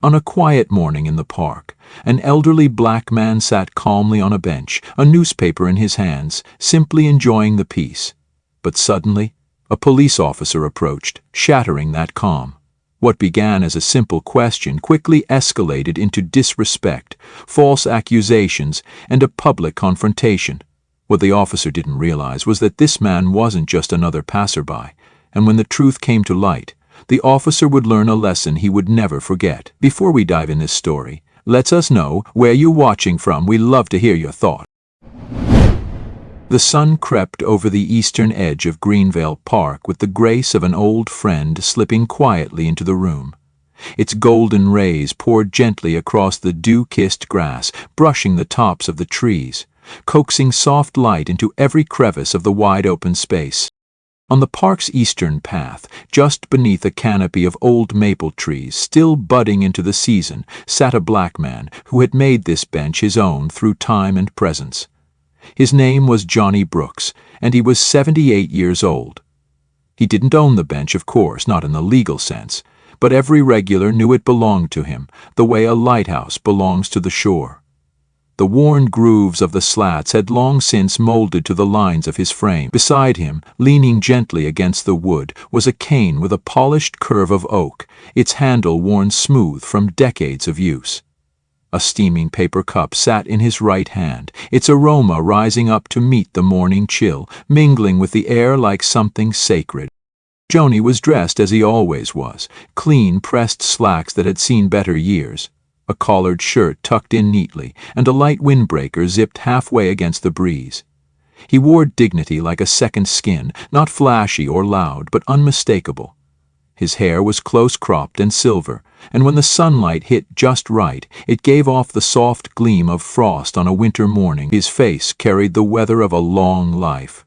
On a quiet morning in the park, an elderly black man sat calmly on a bench, a newspaper in his hands, simply enjoying the peace. But suddenly, a police officer approached, shattering that calm. What began as a simple question quickly escalated into disrespect, false accusations, and a public confrontation. What the officer didn't realize was that this man wasn't just another passerby, and when the truth came to light, the officer would learn a lesson he would never forget. Before we dive in this story, let us know where you're watching from. We love to hear your thoughts. The sun crept over the eastern edge of Greenvale Park with the grace of an old friend slipping quietly into the room. Its golden rays poured gently across the dew-kissed grass, brushing the tops of the trees, coaxing soft light into every crevice of the wide-open space. On the park's eastern path, just beneath a canopy of old maple trees still budding into the season, sat a black man who had made this bench his own through time and presence. His name was Johnny Brooks, and he was 78 years old. He didn't own the bench, of course, not in the legal sense, but every regular knew it belonged to him, the way a lighthouse belongs to the shore. The worn grooves of the slats had long since molded to the lines of his frame. Beside him, leaning gently against the wood, was a cane with a polished curve of oak, its handle worn smooth from decades of use. A steaming paper cup sat in his right hand, its aroma rising up to meet the morning chill, mingling with the air like something sacred. Johnny was dressed as he always was, clean pressed slacks that had seen better years, a collared shirt tucked in neatly, and a light windbreaker zipped halfway against the breeze. He wore dignity like a second skin, not flashy or loud, but unmistakable. His hair was close-cropped and silver, and when the sunlight hit just right, it gave off the soft gleam of frost on a winter morning. His face carried the weather of a long life.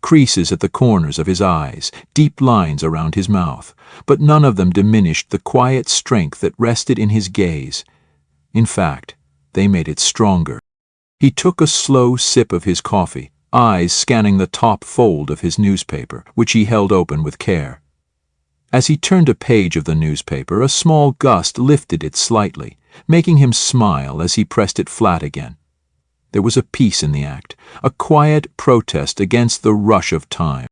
Creases at the corners of his eyes, deep lines around his mouth, but none of them diminished the quiet strength that rested in his gaze. In fact, they made it stronger. He took a slow sip of his coffee, eyes scanning the top fold of his newspaper, which he held open with care. As he turned a page of the newspaper, a small gust lifted it slightly, making him smile as he pressed it flat again. There was a peace in the act, a quiet protest against the rush of time.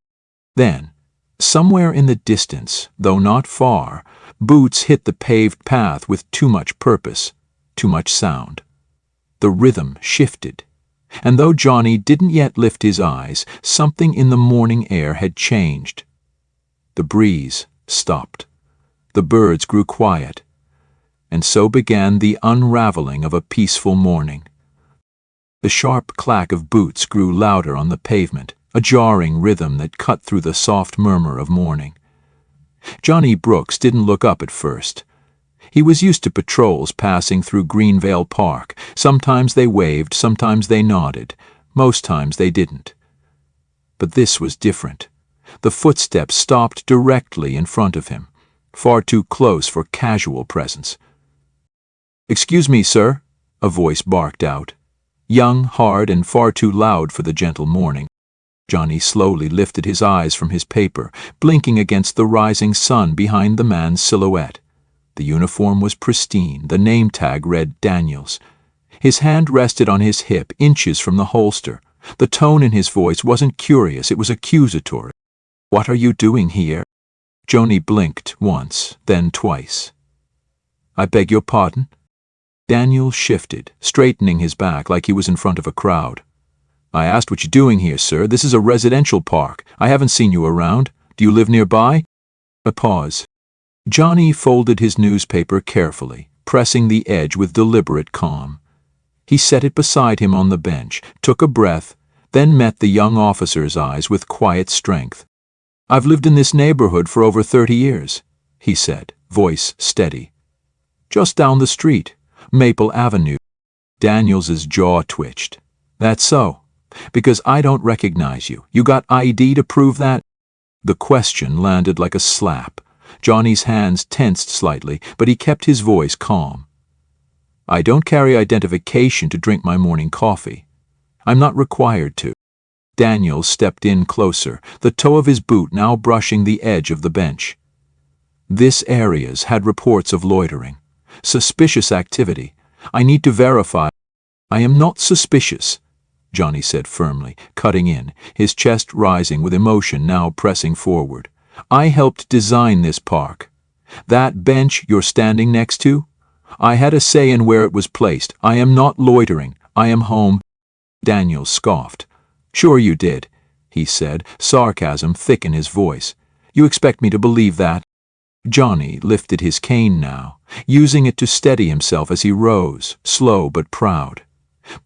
Then, somewhere in the distance, though not far, boots hit the paved path with too much purpose, too much sound. The rhythm shifted, and though Johnny didn't yet lift his eyes, something in the morning air had changed. The breeze stopped. The birds grew quiet, and so began the unraveling of a peaceful morning. The sharp clack of boots grew louder on the pavement, a jarring rhythm that cut through the soft murmur of morning. Johnny Brooks didn't look up at first. He was used to patrols passing through Greenvale Park. Sometimes they waved, sometimes they nodded, most times they didn't. But this was different. The footsteps stopped directly in front of him, far too close for casual presence. "Excuse me, sir," a voice barked out. Young, hard, and far too loud for the gentle morning. Johnny slowly lifted his eyes from his paper, blinking against the rising sun behind the man's silhouette. The uniform was pristine, the name tag read Daniels. His hand rested on his hip, inches from the holster. The tone in his voice wasn't curious, it was accusatory. "What are you doing here?" Johnny blinked once, then twice. "I beg your pardon?" Daniel shifted, straightening his back like he was in front of a crowd. "I asked what you're doing here, sir. This is a residential park. I haven't seen you around. Do you live nearby?" A pause. Johnny folded his newspaper carefully, pressing the edge with deliberate calm. He set it beside him on the bench, took a breath, then met the young officer's eyes with quiet strength. "I've lived in this neighborhood for over 30 years, he said, voice steady. "Just down the street, Maple Avenue." Daniels's jaw twitched. "That's so. Because I don't recognize you. You got ID to prove that?" The question landed like a slap. Johnny's hands tensed slightly, but he kept his voice calm. "I don't carry identification to drink my morning coffee. I'm not required to." Daniel stepped in closer, the toe of his boot now brushing the edge of the bench. This area's had reports of loitering. Suspicious activity. I need to verify. I am not suspicious, Johnny said firmly, cutting in, his chest rising with emotion now pressing forward. I helped design this park. That bench you're standing next to? I had a say in where it was placed. I am not loitering. I am home. Daniel scoffed. Sure you did, he said, sarcasm thick in his voice. You expect me to believe that? Johnny lifted his cane now, using it to steady himself as he rose, slow but proud.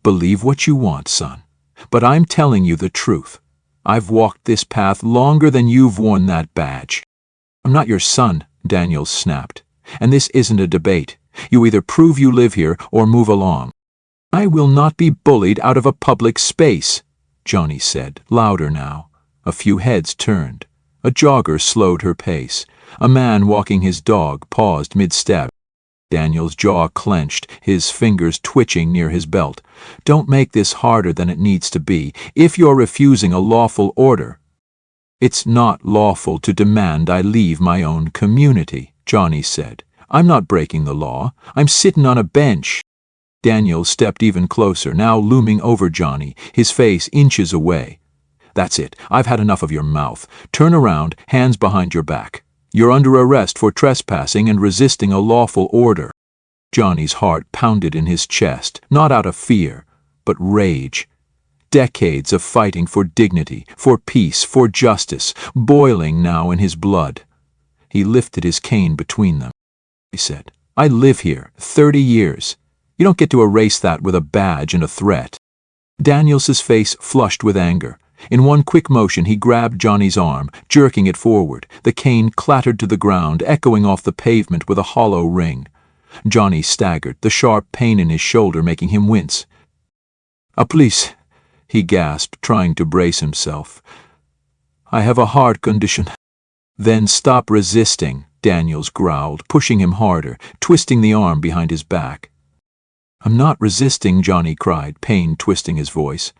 Believe what you want, son, but I'm telling you the truth. I've walked this path longer than you've worn that badge. I'm not your son, Daniel snapped, and this isn't a debate. You either prove you live here or move along. I will not be bullied out of a public space, Johnny said, louder now. A few heads turned. A jogger slowed her pace. A man walking his dog paused mid-step. Daniel's jaw clenched, his fingers twitching near his belt. Don't make this harder than it needs to be. If you're refusing a lawful order, it's not lawful to demand I leave my own community, Johnny said. I'm not breaking the law. I'm sitting on a bench. Daniel stepped even closer, now looming over Johnny, his face inches away. That's it. I've had enough of your mouth. Turn around, hands behind your back. You're under arrest for trespassing and resisting a lawful order. Johnny's heart pounded in his chest, not out of fear, but rage. Decades of fighting for dignity, for peace, for justice, boiling now in his blood. He lifted his cane between them. He said, I live here 30 years. You don't get to erase that with a badge and a threat. Daniels's face flushed with anger. In one quick motion he grabbed Johnny's arm, jerking it forward. The cane clattered to the ground, echoing off the pavement with a hollow ring. Johnny staggered, the sharp pain in his shoulder making him wince. Please, he gasped, trying to brace himself. I have a heart condition. Then stop resisting, Daniels growled, pushing him harder, twisting the arm behind his back. I'm not resisting, Johnny cried, pain twisting his voice.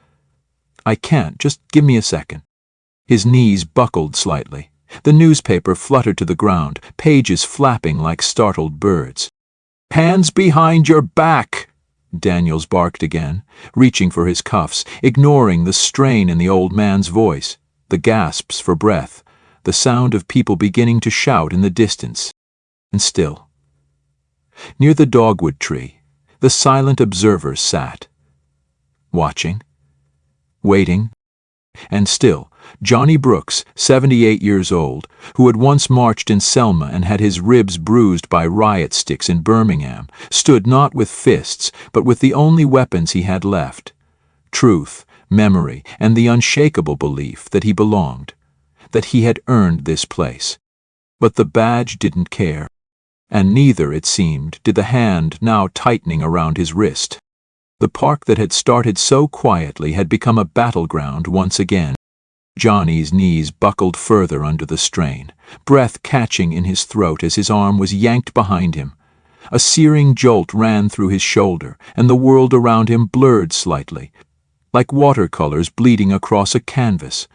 I can't, just give me a second. His knees buckled slightly. The newspaper fluttered to the ground, pages flapping like startled birds. Hands behind your back, Daniels barked again, reaching for his cuffs, ignoring the strain in the old man's voice, the gasps for breath, the sound of people beginning to shout in the distance. And still. Near the dogwood tree, the silent observers sat, watching, waiting, and still, Johnny Brooks, 78 years old, who had once marched in Selma and had his ribs bruised by riot sticks in Birmingham, stood not with fists, but with the only weapons he had left, truth, memory, and the unshakable belief that he belonged, that he had earned this place. But the badge didn't care, and neither, it seemed, did the hand now tightening around his wrist. The park that had started so quietly had become a battleground once again. Johnny's knees buckled further under the strain, breath catching in his throat as his arm was yanked behind him. A searing jolt ran through his shoulder, and the world around him blurred slightly, like watercolors bleeding across a canvas.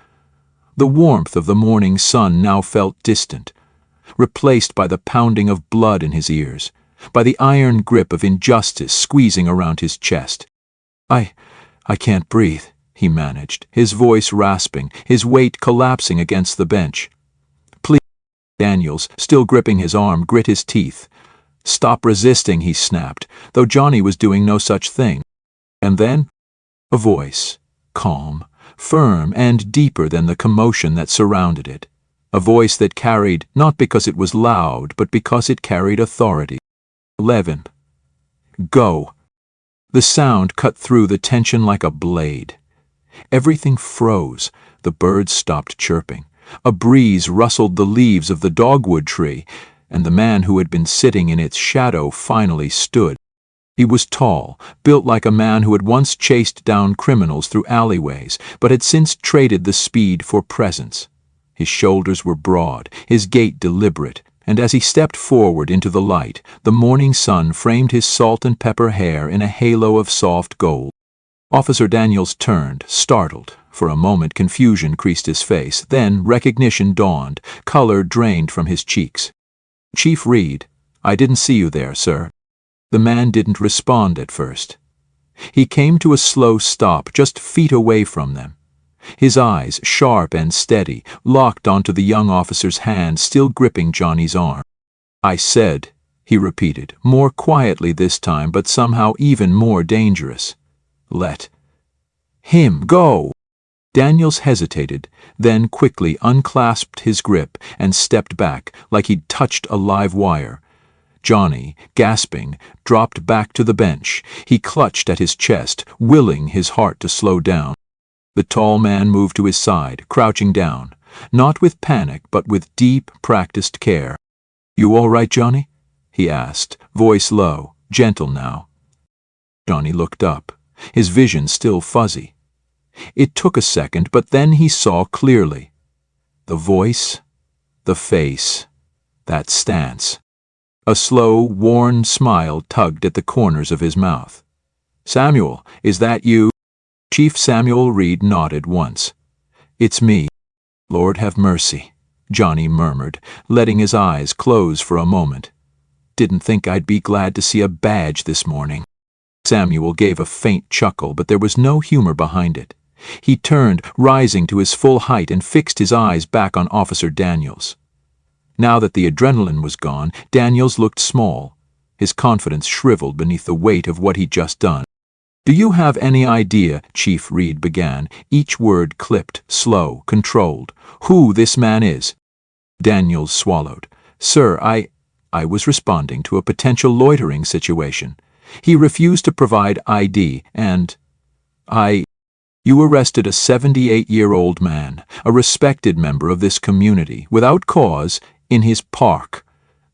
The warmth of the morning sun now felt distant, replaced by the pounding of blood in his ears, by the iron grip of injustice squeezing around his chest. I can't breathe, he managed, his voice rasping, his weight collapsing against the bench. Please, Daniels, still gripping his arm, grit his teeth. Stop resisting, he snapped, though Johnny was doing no such thing. And then, a voice, calm, firm, and deeper than the commotion that surrounded it. A voice that carried, not because it was loud, but because it carried authority. 11. Go. The sound cut through the tension like a blade. Everything froze. The birds stopped chirping. A breeze rustled the leaves of the dogwood tree, and the man who had been sitting in its shadow finally stood. He was tall, built like a man who had once chased down criminals through alleyways, but had since traded the speed for presence. His shoulders were broad, his gait deliberate, and as he stepped forward into the light, the morning sun framed his salt and pepper hair in a halo of soft gold. Officer Daniels turned, startled. For a moment confusion creased his face, then recognition dawned, color drained from his cheeks. Chief Reed, I didn't see you there, sir. The man didn't respond at first. He came to a slow stop just feet away from them. His eyes, sharp and steady, locked onto the young officer's hand still gripping Johnny's arm. "I said," he repeated, more quietly this time but somehow even more dangerous, "let him go." Daniels hesitated, then quickly unclasped his grip and stepped back like he'd touched a live wire. Johnny, gasping, dropped back to the bench. He clutched at his chest, willing his heart to slow down. The tall man moved to his side, crouching down, not with panic but with deep, practiced care. "You all right, Johnny?" he asked, voice low, gentle now. Johnny looked up, his vision still fuzzy. It took a second, but then he saw clearly. The voice, the face, that stance. A slow, worn smile tugged at the corners of his mouth. "Samuel, is that you?" Chief Samuel Reed nodded once. "It's me. Lord have mercy," Johnny murmured, letting his eyes close for a moment. "Didn't think I'd be glad to see a badge this morning." Samuel gave a faint chuckle, but there was no humor behind it. He turned, rising to his full height, and fixed his eyes back on Officer Daniels. Now that the adrenaline was gone, Daniels looked small. His confidence shriveled beneath the weight of what he'd just done. "Do you have any idea," Chief Reed began, each word clipped, slow, controlled, "who this man is?" Daniels swallowed. "Sir, I was responding to a potential loitering situation. He refused to provide ID, and You arrested a 78-year-old man, a respected member of this community, without cause, in his park."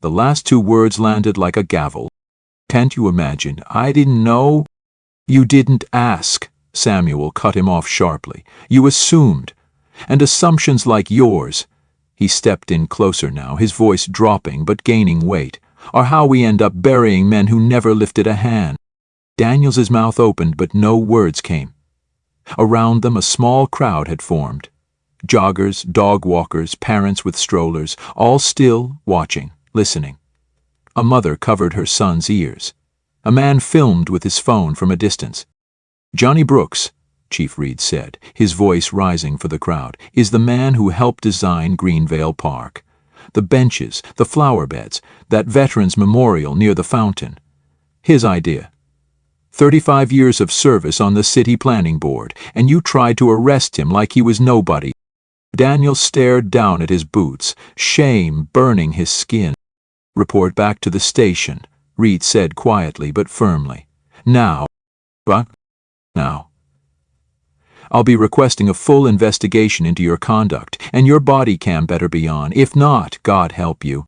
The last two words landed like a gavel. "Can't you imagine? I didn't know." "You didn't ask," Samuel cut him off sharply. "You assumed. And assumptions like yours," he stepped in closer now, his voice dropping but gaining weight, "are how we end up burying men who never lifted a hand." Daniels's mouth opened, but no words came. Around them a small crowd had formed. Joggers, dog walkers, parents with strollers, all still, watching, listening. A mother covered her son's ears. A man filmed with his phone from a distance. "Johnny Brooks," Chief Reed said, his voice rising for the crowd, "is the man who helped design Greenvale Park. The benches, the flower beds, that Veterans Memorial near the fountain. His idea. 35 years of service on the city planning board, and you tried to arrest him like he was nobody." Daniel stared down at his boots, shame burning his skin. "Report back to the station," Reed said quietly but firmly. "Now." "What? Now?" "I'll be requesting a full investigation into your conduct, and your body cam better be on. If not, God help you."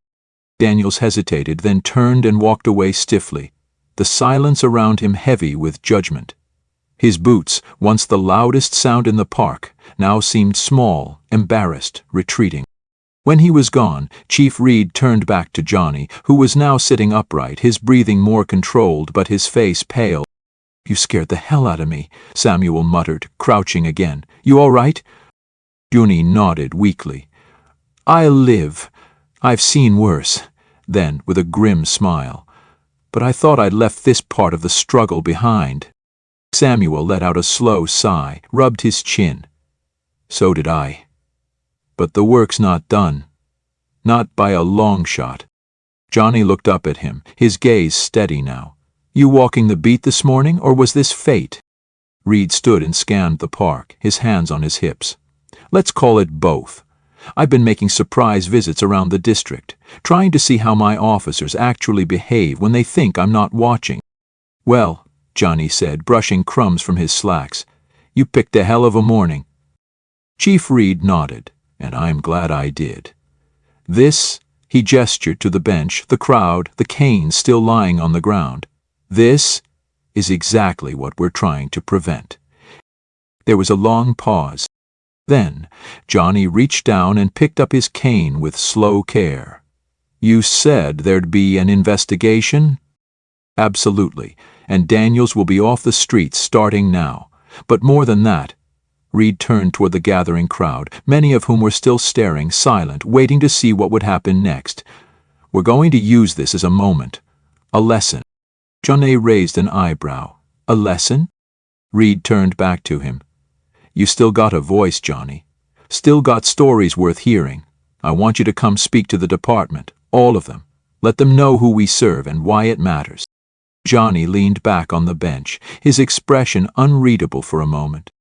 Daniels hesitated, then turned and walked away stiffly, the silence around him heavy with judgment. His boots, once the loudest sound in the park, now seemed small, embarrassed, retreating. When he was gone, Chief Reed turned back to Johnny, who was now sitting upright, his breathing more controlled but his face pale. "You scared the hell out of me," Samuel muttered, crouching again. "You all right?" Johnny nodded weakly. "I'll live. I've seen worse." Then, with a grim smile, "But I thought I'd left this part of the struggle behind." Samuel let out a slow sigh, rubbed his chin. "So did I. But the work's not done. Not by a long shot." Johnny looked up at him, his gaze steady now. "You walking the beat this morning, or was this fate?" Reed stood and scanned the park, his hands on his hips. "Let's call it both. I've been making surprise visits around the district, trying to see how my officers actually behave when they think I'm not watching." "Well," Johnny said, brushing crumbs from his slacks, "you picked a hell of a morning." Chief Reed nodded, and I'm glad I did. "This," he gestured to the bench, the crowd, the cane still lying on the ground, "this is exactly what we're trying to prevent." There was a long pause. Then Johnny reached down and picked up his cane with slow care. "You said there'd be an investigation?" "Absolutely, and Daniels will be off the streets starting now. But more than that," Reed turned toward the gathering crowd, many of whom were still staring, silent, waiting to see what would happen next. "We're going to use this as a moment, a lesson. Johnny raised an eyebrow. A lesson? Reed turned back to him. You still got a voice, Johnny. Still got stories worth hearing. I want you to come speak to the department, all of them. Let them know who we serve and why it matters. Johnny leaned back on the bench, his expression unreadable for a moment.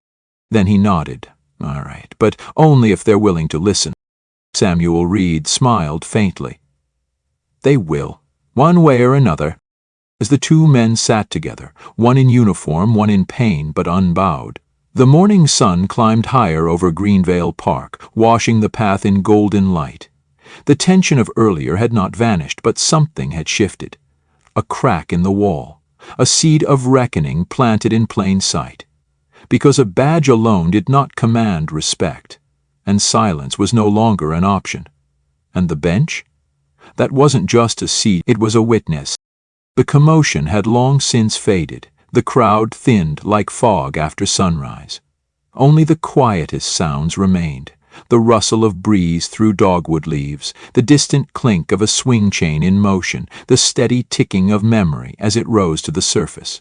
Then he nodded. All right, but only if they're willing to listen. Samuel Reed smiled faintly. They will, one way or another. As the two men sat together, one in uniform, one in pain but unbowed, the morning sun climbed higher over Greenvale Park, washing the path in golden light. The tension of earlier had not vanished, but something had shifted. A crack in the wall, a seed of reckoning planted in plain sight. Because a badge alone did not command respect, and silence was no longer an option. And the bench? That wasn't just a seat, it was a witness. The commotion had long since faded, the crowd thinned like fog after sunrise. Only the quietest sounds remained, the rustle of breeze through dogwood leaves, the distant clink of a swing chain in motion, the steady ticking of memory as it rose to the surface.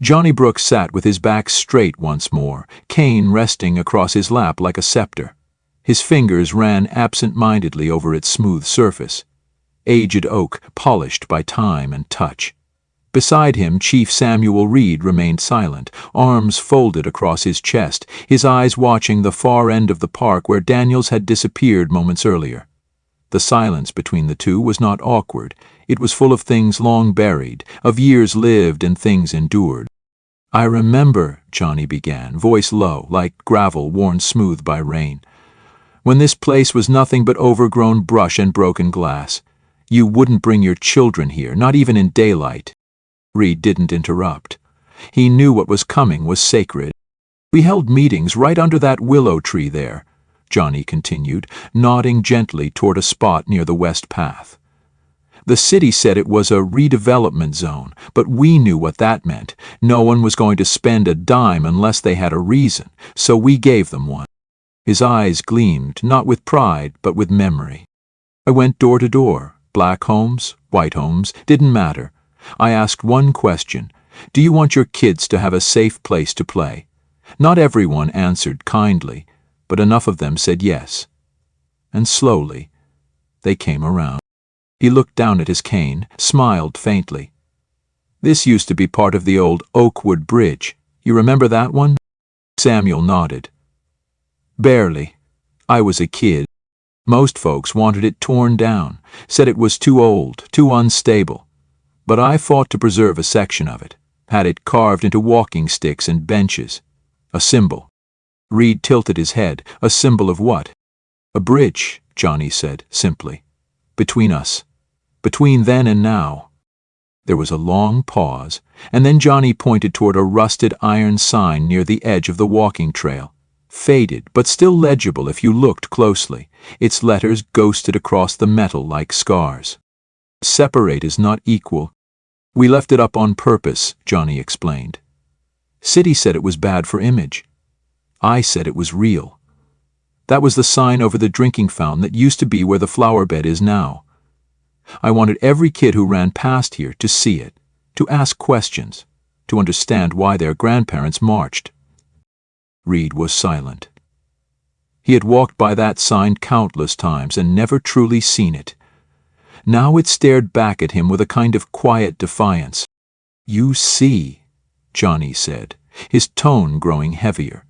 Johnny Brooks sat with his back straight once more, cane resting across his lap like a scepter. His fingers ran absent-mindedly over its smooth surface. Aged oak, polished by time and touch. Beside him, Chief Samuel Reed remained silent, arms folded across his chest, his eyes watching the far end of the park where Daniels had disappeared moments earlier. The silence between the two was not awkward. It was full of things long buried, of years lived and things endured. I remember, Johnny began, voice low, like gravel worn smooth by rain, when this place was nothing but overgrown brush and broken glass. You wouldn't bring your children here, not even in daylight. Reed didn't interrupt. He knew what was coming was sacred. We held meetings right under that willow tree there, Johnny continued, nodding gently toward a spot near the west path. The city said it was a redevelopment zone, but we knew what that meant. No one was going to spend a dime unless they had a reason, so we gave them one. His eyes gleamed, not with pride, but with memory. I went door to door. Black homes, white homes, didn't matter. I asked one question. Do you want your kids to have a safe place to play? Not everyone answered kindly, but enough of them said yes. And slowly, they came around. He looked down at his cane, smiled faintly. This used to be part of the old Oakwood Bridge. You remember that one? Samuel nodded. Barely. I was a kid. Most folks wanted it torn down, said it was too old, too unstable. But I fought to preserve a section of it, had it carved into walking sticks and benches. A symbol. Reed tilted his head. A symbol of what? A bridge, Johnny said, simply. Between us. Between then and now. There was a long pause, and then Johnny pointed toward a rusted iron sign near the edge of the walking trail. Faded, but still legible if you looked closely, its letters ghosted across the metal like scars. Separate is not equal. We left it up on purpose, Johnny explained. City said it was bad for image. I said it was real. That was the sign over the drinking fountain that used to be where the flower bed is now. I wanted every kid who ran past here to see it, to ask questions, to understand why their grandparents marched. Reed was silent. He had walked by that sign countless times and never truly seen it. Now it stared back at him with a kind of quiet defiance. You see, Johnny said, his tone growing heavier.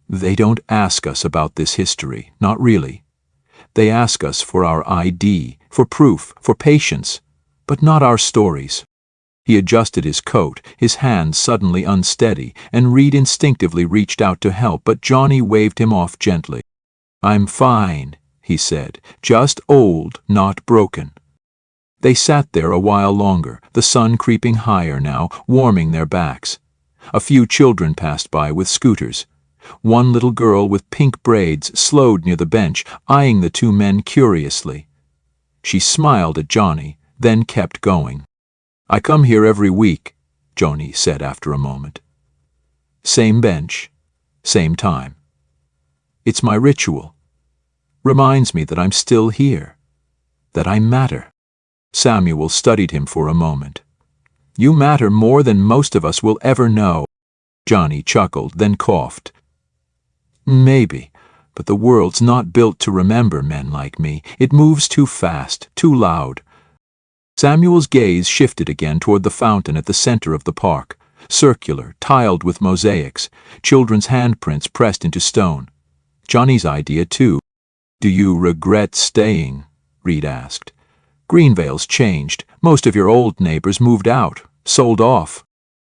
They don't ask us about this history, not really. They ask us for our ID, for proof, for patience, but not our stories. He adjusted his coat, his hand suddenly unsteady, and Reed instinctively reached out to help, but Johnny waved him off gently. I'm fine, he said, just old, not broken. They sat there a while longer, the sun creeping higher now, warming their backs. A few children passed by with scooters. One little girl with pink braids slowed near the bench, eyeing the two men curiously. She smiled at Johnny, then kept going. I come here every week, Johnny said after a moment. Same bench, same time. It's my ritual. Reminds me that I'm still here, that I matter. Samuel studied him for a moment. You matter more than most of us will ever know." Johnny chuckled, then coughed. "Maybe, but the world's not built to remember men like me. It moves too fast, too loud." Samuel's gaze shifted again toward the fountain at the center of the park, circular, tiled with mosaics, children's handprints pressed into stone. Johnny's idea, too. "Do you regret staying?" Reed asked. "Greenvale's changed. Most of your old neighbors moved out, sold off."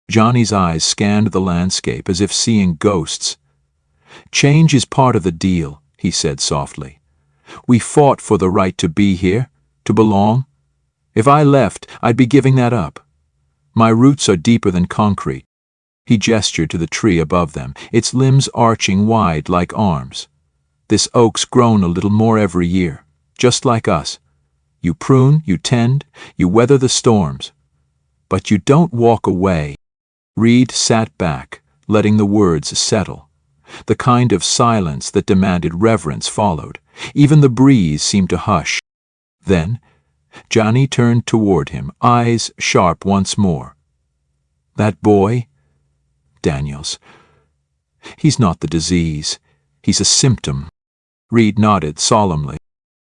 Johnny's eyes scanned the landscape as if seeing ghosts. "Change is part of the deal," he said softly. "We fought for the right to be here, to belong. If I left, I'd be giving that up. My roots are deeper than concrete." He gestured to the tree above them, its limbs arching wide like arms. "This oak's grown a little more every year, just like us. You prune, you tend, you weather the storms. But you don't walk away." Reed sat back, letting the words settle. The kind of silence that demanded reverence followed. Even the breeze seemed to hush. Then Johnny turned toward him, eyes sharp once more. "That boy, Daniels, he's not the disease. He's a symptom." Reed nodded solemnly.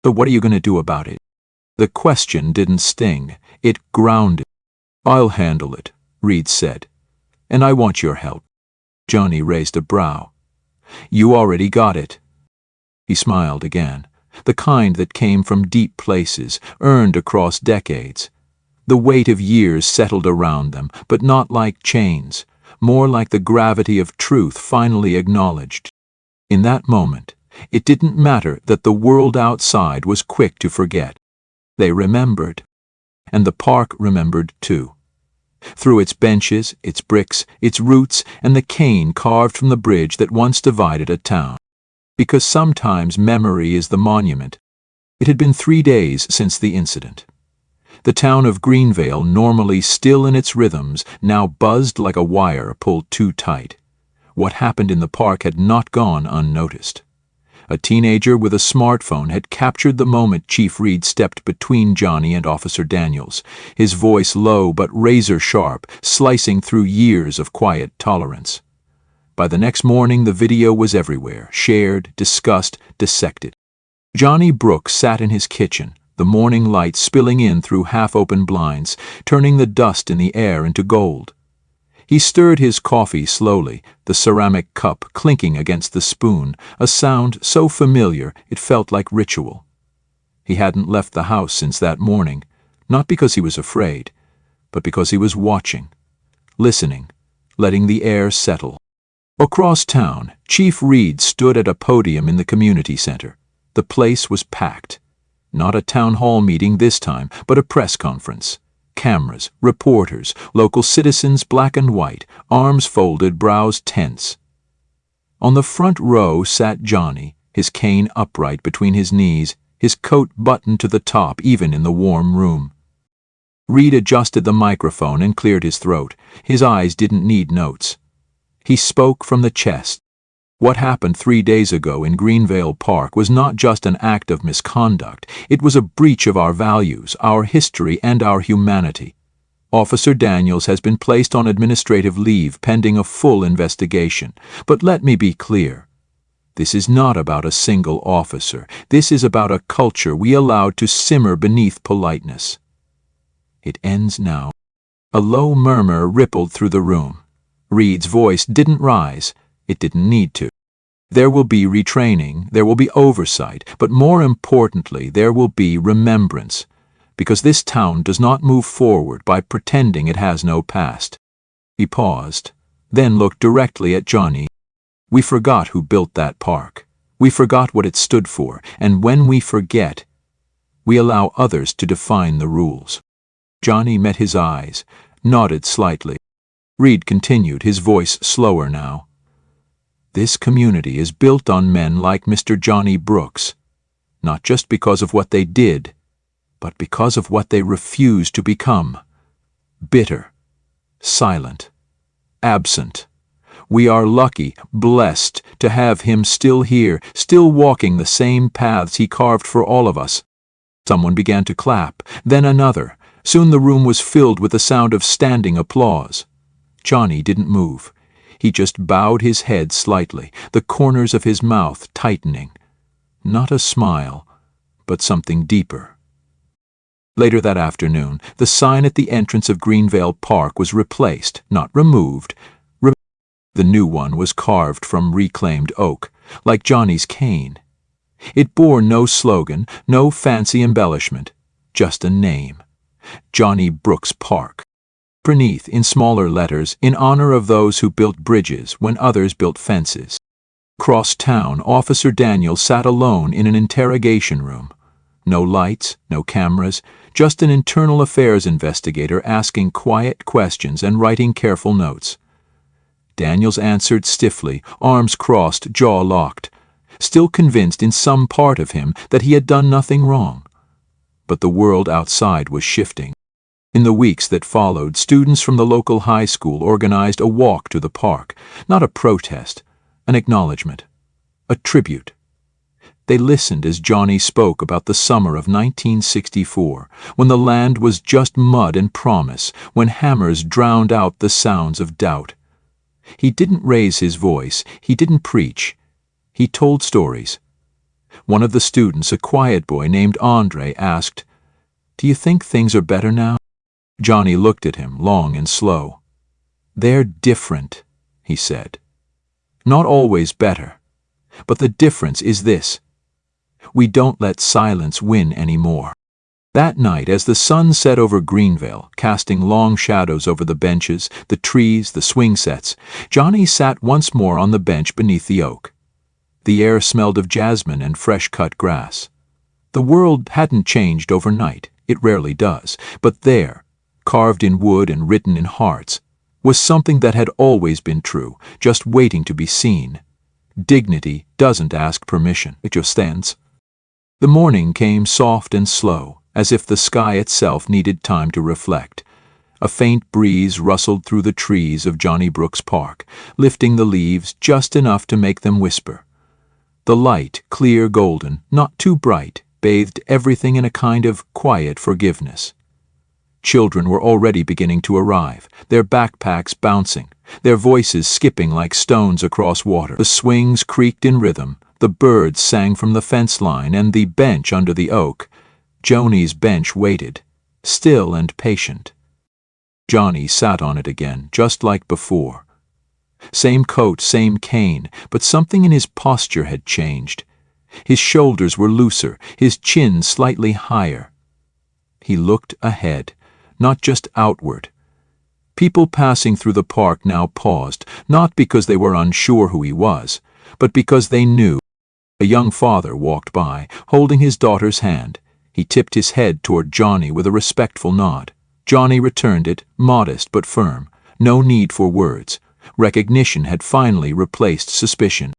"But what are you going to do about it?" The question didn't sting. It grounded. "I'll handle it," Reed said. "And I want your help." Johnny raised a brow. "You already got it." He smiled again, the kind that came from deep places, earned across decades. The weight of years settled around them, but not like chains, more like the gravity of truth finally acknowledged. In that moment, it didn't matter that the world outside was quick to forget. They remembered. And the park remembered too. Through its benches, its bricks, its roots, and the cane carved from the bridge that once divided a town. Because sometimes memory is the monument. It had been 3 days since the incident. The town of Greenvale, normally still in its rhythms, now buzzed like a wire pulled too tight. What happened in the park had not gone unnoticed. A teenager with a smartphone had captured the moment Chief Reed stepped between Johnny and Officer Daniels, his voice low but razor-sharp, slicing through years of quiet tolerance. By the next morning, the video was everywhere, shared, discussed, dissected. Johnny Brooks sat in his kitchen, the morning light spilling in through half-open blinds, turning the dust in the air into gold. He stirred his coffee slowly, the ceramic cup clinking against the spoon, a sound so familiar it felt like ritual. He hadn't left the house since that morning, not because he was afraid, but because he was watching, listening, letting the air settle. Across town, Chief Reed stood at a podium in the community center. The place was packed. Not a town hall meeting this time, but a press conference. Cameras, reporters, local citizens black and white, arms folded, brows tense. On the front row sat Johnny, his cane upright between his knees, his coat buttoned to the top even in the warm room. Reed adjusted the microphone and cleared his throat. His eyes didn't need notes. He spoke from the chest. What happened 3 days ago in Greenvale Park was not just an act of misconduct. It was a breach of our values, our history, and our humanity. Officer Daniels has been placed on administrative leave pending a full investigation. But let me be clear. This is not about a single officer. This is about a culture we allowed to simmer beneath politeness. It ends now. A low murmur rippled through the room. Reed's voice didn't rise. It didn't need to. There will be retraining, there will be oversight, but more importantly, there will be remembrance, because this town does not move forward by pretending it has no past. He paused, then looked directly at Johnny. We forgot who built that park. We forgot what it stood for, and when we forget, we allow others to define the rules. Johnny met his eyes, nodded slightly. Reed continued, his voice slower now. This community is built on men like Mr. Johnny Brooks, not just because of what they did, but because of what they refused to become. Bitter, silent, absent. We are lucky, blessed, to have him still here, still walking the same paths he carved for all of us. Someone began to clap, then another. Soon the room was filled with the sound of standing applause. Johnny didn't move. He just bowed his head slightly, the corners of his mouth tightening. Not a smile, but something deeper. Later that afternoon, the sign at the entrance of Greenvale Park was replaced, not removed. The new one was carved from reclaimed oak, like Johnny's cane. It bore no slogan, no fancy embellishment, just a name. Johnny Brooks Park. Beneath, in smaller letters, in honor of those who built bridges when others built fences. Across town, Officer Daniel sat alone in an interrogation room. No lights, no cameras, just an internal affairs investigator asking quiet questions and writing careful notes. Daniels answered stiffly, arms crossed, jaw locked, still convinced in some part of him that he had done nothing wrong. But the world outside was shifting. In the weeks that followed, students from the local high school organized a walk to the park, not a protest, an acknowledgement, a tribute. They listened as Johnny spoke about the summer of 1964, when the land was just mud and promise, when hammers drowned out the sounds of doubt. He didn't raise his voice, he didn't preach. He told stories. One of the students, a quiet boy named Andre, asked, "Do you think things are better now?" Johnny looked at him, long and slow. "They're different," he said. "Not always better. But the difference is this. We don't let silence win anymore." That night, as the sun set over Greenvale, casting long shadows over the benches, the trees, the swing sets, Johnny sat once more on the bench beneath the oak. The air smelled of jasmine and fresh-cut grass. The world hadn't changed overnight, it rarely does, but there, carved in wood and written in hearts, was something that had always been true, just waiting to be seen. Dignity doesn't ask permission, it just stands. The morning came soft and slow, as if the sky itself needed time to reflect. A faint breeze rustled through the trees of Johnny Brooks Park, lifting the leaves just enough to make them whisper. The light, clear golden, not too bright, bathed everything in a kind of quiet forgiveness. Children were already beginning to arrive, their backpacks bouncing, their voices skipping like stones across water. The swings creaked in rhythm, the birds sang from the fence line, and the bench under the oak, Johnny's bench, waited, still and patient. Johnny sat on it again, just like before. Same coat, same cane, but something in his posture had changed. His shoulders were looser, his chin slightly higher. He looked ahead, not just outward. People passing through the park now paused, not because they were unsure who he was, but because they knew. A young father walked by, holding his daughter's hand. He tipped his head toward Johnny with a respectful nod. Johnny returned it, modest but firm. No need for words. Recognition had finally replaced suspicion.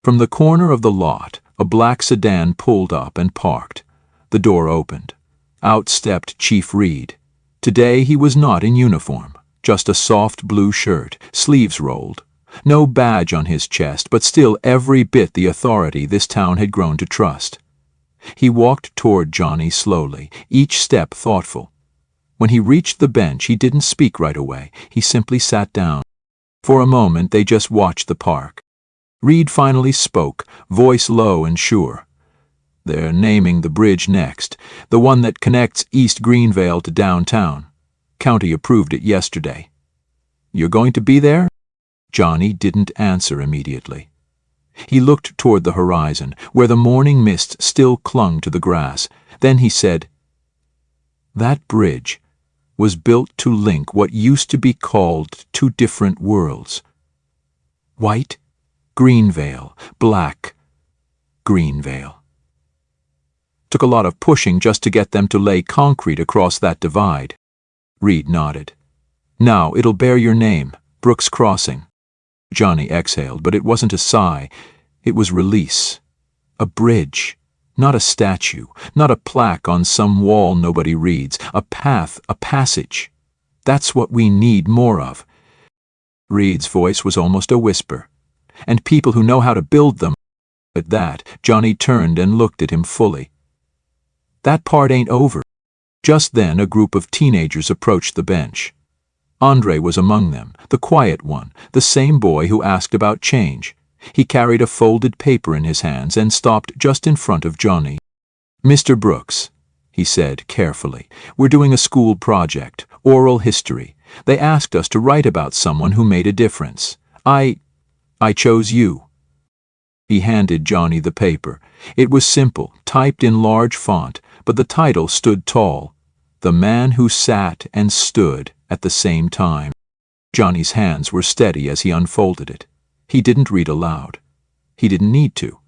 From the corner of the lot, a black sedan pulled up and parked. The door opened. Out stepped Chief Reed. Today he was not in uniform, just a soft blue shirt, sleeves rolled. No badge on his chest, but still every bit the authority this town had grown to trust. He walked toward Johnny slowly, each step thoughtful. When he reached the bench, he didn't speak right away. He simply sat down. For a moment, they just watched the park. Reed finally spoke, voice low and sure. "They're naming the bridge next, the one that connects East Greenvale to downtown. County approved it yesterday. You're going to be there?" Johnny didn't answer immediately. He looked toward the horizon, where the morning mist still clung to the grass. Then he said, "That bridge was built to link what used to be called two different worlds. White, Greenvale, black, Greenvale. Took a lot of pushing just to get them to lay concrete across that divide." Reed nodded. "Now it'll bear your name, Brooks Crossing." Johnny exhaled, but it wasn't a sigh. It was release. A bridge, not a statue, not a plaque on some wall nobody reads. A path, a passage. That's what we need more of. Reed's voice was almost a whisper. "And people who know how to build them." At that, Johnny turned and looked at him fully. "That part ain't over. Just then a group of teenagers approached the bench. Andre was among them, the quiet one, the same boy who asked about change. He carried a folded paper in his hands and stopped just in front of Johnny. "Mr. Brooks," he said carefully, "we're doing a school project, oral history. They asked us to write about someone who made a difference. I chose you." He handed Johnny the paper. It was simple, typed in large font, but the title stood tall: "The Man Who Sat and Stood at the Same Time." Johnny's hands were steady as he unfolded it. He didn't read aloud. He didn't need to.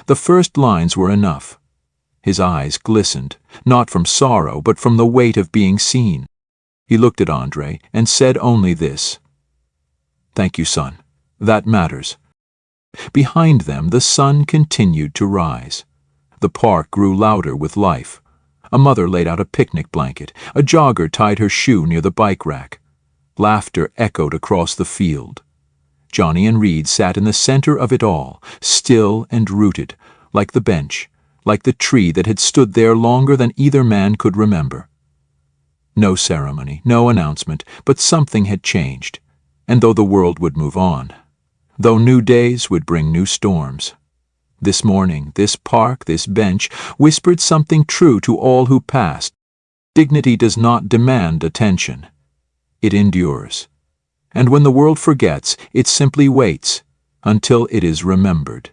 The first lines were enough. His eyes glistened, not from sorrow, but from the weight of being seen. He looked at Andre and said only this: "Thank you, son. That matters." Behind them, the sun continued to rise. The park grew louder with life. A mother laid out a picnic blanket. A jogger tied her shoe near the bike rack. Laughter echoed across the field. Johnny and Reed sat in the center of it all, still and rooted, like the bench, like the tree that had stood there longer than either man could remember. No ceremony, no announcement, but something had changed. And though the world would move on, though new days would bring new storms, this morning, this park, this bench, whispered something true to all who passed. Dignity does not demand attention. It endures. And when the world forgets, it simply waits until it is remembered.